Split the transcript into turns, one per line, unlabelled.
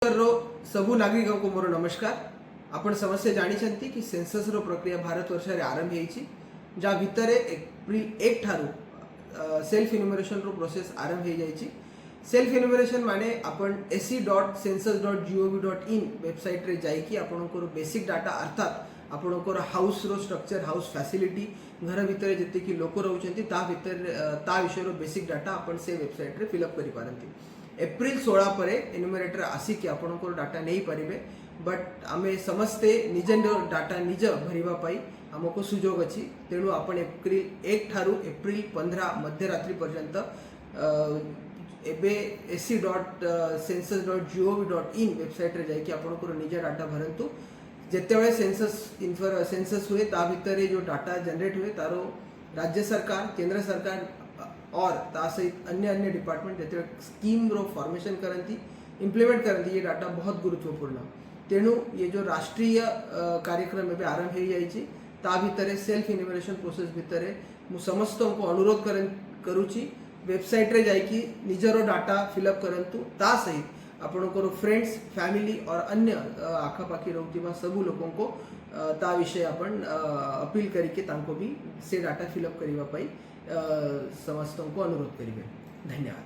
सबु नागरिकों को मोर नमस्कार। आपण समस्या जानी कि सेंसस रो प्रक्रिया भारत वर्ष रे आरंभ होईची जा भितरे एप्रिल 1 ठारू सेल्फ इन्यूमरेशन रो प्रोसेस आरंभ हो जाईची। सेल्फ इन्यूमरेशन माने आपण se.census.gov.in वेबसाइट रे जाई कि आपनकर बेसिक डाटा अर्थात आपनकर हाउस रो स्ट्रक्चर हाउस फैसिलिटी घर भितर जति कि लोक रहउचंती ता विषय रो बेसिक डाटा आपण से वेबसाइट रे फिल अप करि पारंती। एप्रिल 16 पर एन्यूमरेटर आसिक आपनकर डाटा नहीं पारिबे बट आमे समस्ते निज डाटा निज भरिबा पाई हमको सुजोग अछि। तेणु आपण एप्रिल 1 ठारू एप्रिल 15 मध्यरात्रि पर्यंत एबे se.census.gov.in वेबसाइट रे जाई कि आपनकर निज डाटा भरंतु। जेतेबेले सेंसस हुए ता भितर जो डाटा जनरेट हुए तारो राज्य सरकार केंद्र सरकार और ता सहित अन्य डिपार्टमेंट जेते स्कीम रो फॉर्मेशन करंती इंप्लीमेंट करंती ये डाटा बहुत गुरुत्वपूर्ण। तेणु ये जो राष्ट्रीय कार्यक्रम में आरंभ हो जाइए ता भितर सेल्फ इन्यूमरेशन प्रोसेस भितर मु समस्त को अनुरोध करूची वेबसाइट रे जाई कि निजरो डाटा फिलअप करंतु ता सहित आपनकर फ्रेंड्स फैमिली और अन्य आखापाखी रहउतिबा सबु लोगों को ता विषय अपन अपील करिके तांको भी से डाटा फिलअप करिबा पाई समस्त को अनुरोध करिबे। धन्यवाद।